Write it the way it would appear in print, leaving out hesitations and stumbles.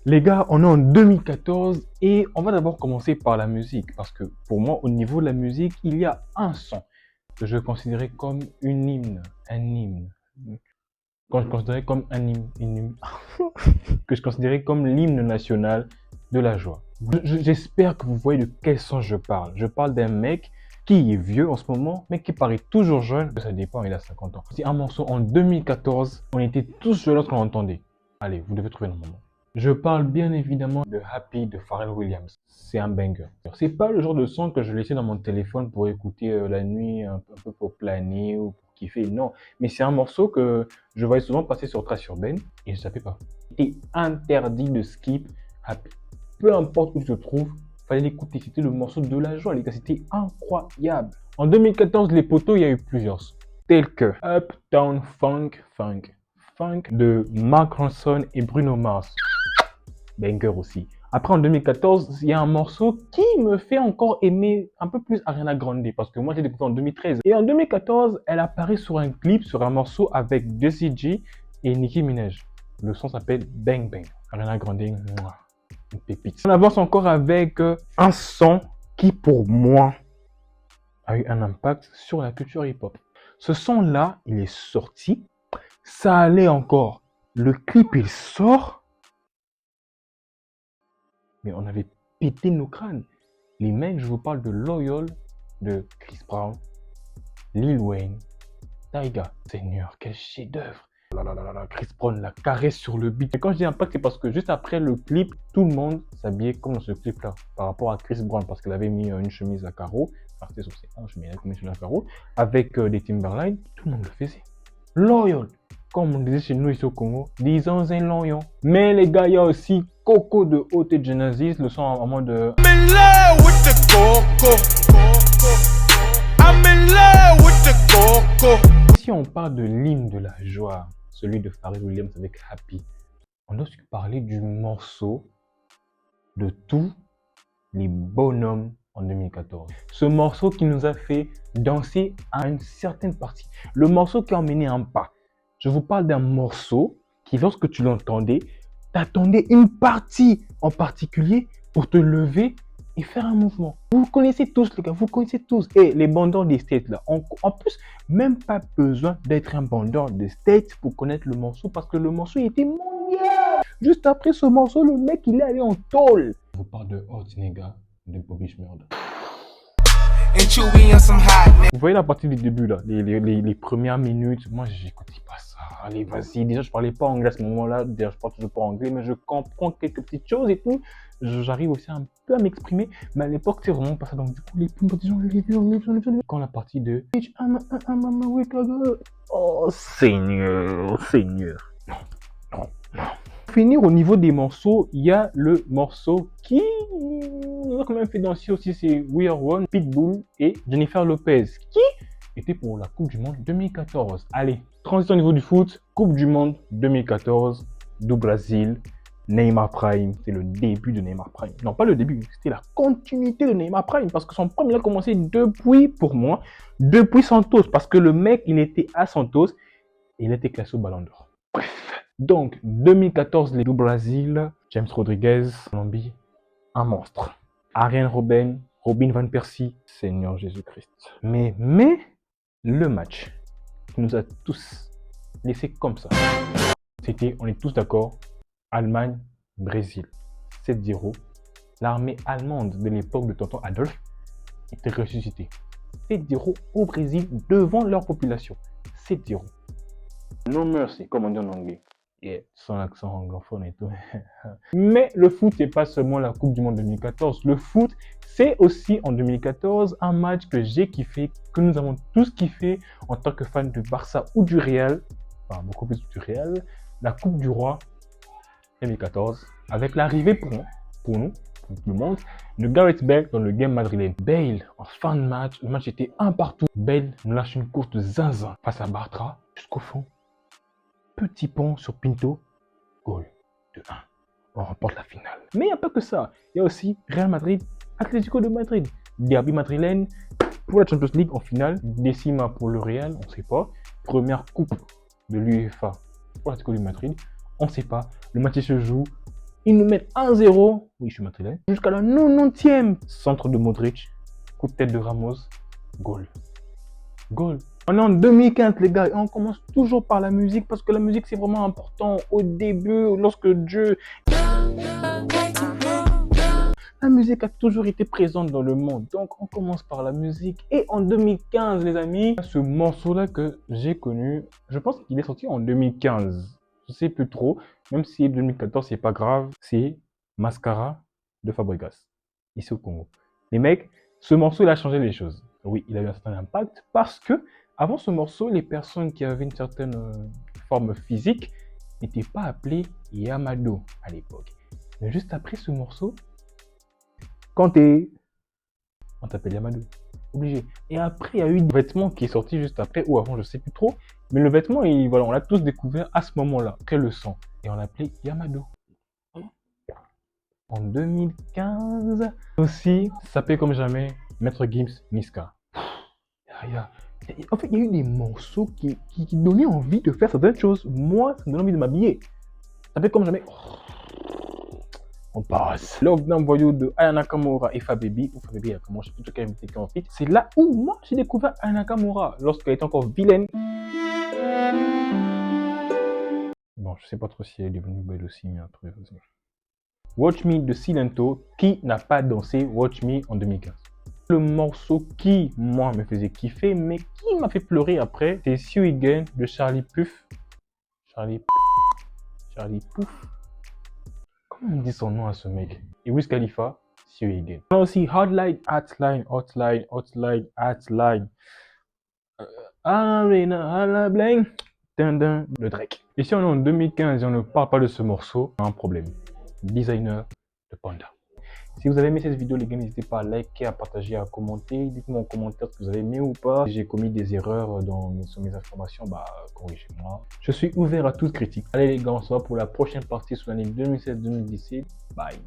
Les gars, on est en 2014 et on va d'abord commencer par la musique parce que pour moi, au niveau de la musique, il y a un son que je considérais comme une hymne, un hymne. Quand je considérais comme un hymne, que je considérais comme l'hymne national de la joie. J'espère que vous voyez de quel son je parle. Je parle d'un mec qui est vieux en ce moment, mais qui paraît toujours jeune. Ça dépend, il a 50 ans. C'est un morceau en 2014, on était tous jeunes lorsqu'on l'entendait. Allez, vous devez trouver le moment. Je parle bien évidemment de Happy de Pharrell Williams. C'est un banger. C'est pas le genre de son que je laissais dans mon téléphone pour écouter la nuit, un peu pour planer ou pour kiffer. Non, mais c'est un morceau que je voyais souvent passer sur Trace Urbaine et je savais pas. C'était interdit de skip Happy. Peu importe où tu te trouves, fallait l'écouter. C'était le morceau de la joie, les gars. C'était incroyable. En 2014, les poteaux, il y a eu plusieurs sons, tels que Uptown Funk de Mark Ronson et Bruno Mars. Banger aussi. Après, en 2014, il y a un morceau qui me fait encore aimer un peu plus Ariana Grande, parce que moi, j'ai découvert en 2013. Et en 2014, elle apparaît sur un clip, sur un morceau avec Jessie J et Nicki Minaj. Le son s'appelle Bang Bang. Ariana Grande, mouah, une pépite. On avance encore avec un son qui, pour moi, a eu un impact sur la culture hip-hop. Ce son-là, il est sorti. Ça allait encore. Le clip, il sort. Mais on avait pété nos crânes. Les mecs, je vous parle de Loyal, de Chris Brown, Lil Wayne, Tyga. Seigneur, quel chef-d'œuvre. Chris Brown la caresse sur le beat. Et quand je dis impact, c'est parce que juste après le clip, tout le monde s'habillait comme dans ce clip-là, par rapport à Chris Brown, parce qu'elle avait mis une chemise à carreaux, enfin c'était sur ses hanches, mais elle avait mis une chemise à carreaux, avec des Timberline, tout le monde le faisait. Loyal, comme on disait chez nous ici au Congo, disons un lion. Mais les gars, il y a aussi Coco de OT Genesis, le son en mode I'm in love with the Coco. I'm in love with the Coco. Si on parle de l'hymne de la joie, celui de Pharrell Williams avec Happy, on doit aussi parler du morceau de tous les bonhommes en 2014. Ce morceau qui nous a fait danser à une certaine partie. Le morceau qui a emmené un pas. Je vous parle d'un morceau qui, lorsque tu l'entendais, t'attendais une partie en particulier pour te lever et faire un mouvement. Vous connaissez tous les gars, vous connaissez tous. Et les bandeurs des States là, en plus, même pas besoin d'être un bandeur des States pour connaître le morceau parce que le morceau était mondial. Juste après ce morceau, le mec il est allé en tôle. Je vous parle de Hot Nigga de Bobby Shmurda. Vous voyez la partie du début là, les premières minutes, moi j'écoutais pas ça. Allez vas-y, déjà je parlais pas anglais à ce moment-là, déjà je parle toujours pas anglais, mais je comprends quelques petites choses et tout. J'arrive aussi un peu à m'exprimer, mais à l'époque c'est vraiment pas ça. Donc du coup les gens, quand la partie de oh Seigneur, non. Pour finir, au niveau des morceaux, il y a le morceau qui nous a quand même fait danser aussi, c'est We Are One, Pitbull et Jennifer Lopez, qui était pour la Coupe du Monde 2014. Allez, transition au niveau du foot, Coupe du Monde 2014 du Brésil, Neymar Prime, c'est le début de Neymar Prime. Non, pas le début, c'était la continuité de Neymar Prime, parce que son premier a commencé depuis, pour moi, depuis Santos, parce que le mec, il était à Santos et il était classé au Ballon d'Or. Bref. Donc, 2014, les du Brésil, James Rodriguez, Colombie, un monstre. Arjen Robben, Robin Van Persie, Seigneur Jésus-Christ. Mais, le match qui nous a tous laissé comme ça, c'était, on est tous d'accord, Allemagne-Brésil, 7-0. L'armée allemande de l'époque de tonton Adolphe était ressuscitée. 7-0 au Brésil devant leur population. 7-0. No mercy, comme on dit en anglais. Yeah, sans accent anglophone et tout. Mais le foot, c'est pas seulement la Coupe du Monde 2014. Le foot, c'est aussi en 2014 un match que j'ai kiffé, que nous avons tous kiffé en tant que fans du Barça ou du Real, enfin beaucoup plus du Real, la Coupe du Roi 2014, avec l'arrivée pour nous, pour tout le monde, de Gareth Bale dans le game madrilène. Bale, en fin de match, le match était un partout. Bale nous lâche une course de zinzin face à Bartra jusqu'au fond. Petit pont sur Pinto, goal de 1. On remporte la finale. Mais il n'y a pas que ça. Il y a aussi Real Madrid, Atlético de Madrid, derby madrilène pour la Champions League en finale, décima pour le Real, on ne sait pas. Première coupe de l'UEFA pour l'Atlético de Madrid, on ne sait pas. Le match se joue Ils nous mettent 1-0. Oui, je suis madrilène. Jusqu'à la 90e. Centre de Modric. Coup de tête de Ramos. Goal. Goal. On est en 2015, les gars, et on commence toujours par la musique parce que la musique, c'est vraiment important. Au début, lorsque Dieu... La musique a toujours été présente dans le monde, donc on commence par la musique. Et en 2015, les amis, ce morceau-là que j'ai connu, je pense qu'il est sorti en 2015. Je sais plus trop, même si 2014, c'est pas grave. C'est Mascara de Fabregas, ici au Congo. Les mecs, ce morceau, il a changé les choses. Oui, il a eu un certain impact parce que, avant ce morceau, les personnes qui avaient une certaine forme physique n'étaient pas appelées Yamado à l'époque. Mais juste après ce morceau, quand on t'appelle Yamado, obligé. Et après, il y a eu des vêtements qui est sorti juste après, ou avant, je sais plus trop. Mais le vêtement, voilà, on l'a tous découvert à ce moment-là, après le sang. Et on l'appelait Yamado. En 2015, aussi, ça s'appelait comme jamais Maître Gims Niska. En fait, il y a eu des morceaux qui donnaient envie de faire certaines choses. Moi, ça me donnait envie de m'habiller. Ça s'appelait comme jamais. On passe. Lockdown Voyou de Aya Nakamura et Fababy, ou Fababy Nakamura, je sais plus quel était en fit. C'est là où moi j'ai découvert Aya Nakamura, lorsqu'elle était encore vilaine. Bon, je sais pas trop si elle est devenue belle aussi, mais après, vas-y. Watch Me de Silento, qui n'a pas dansé Watch Me en 2015? Le morceau qui, moi, me faisait kiffer, mais qui m'a fait pleurer après, c'est See You Again de Charlie Puth. Charlie Puth. Comment on dit son nom à ce mec? Et Wiz Khalifa, See You Again. On a aussi Hotline. Arena, bling. De Drake. Et si on est en 2015 et on ne parle pas de ce morceau, on a un problème. Designer de Panda. Si vous avez aimé cette vidéo, les gars, n'hésitez pas à liker, à partager, à commenter. Dites-moi en commentaire ce que vous avez aimé ou pas. Si j'ai commis des erreurs sur mes informations, bah corrigez-moi. Je suis ouvert à toute critique. Allez les gars, on se voit pour la prochaine partie sur l'année 2016-2017. Bye.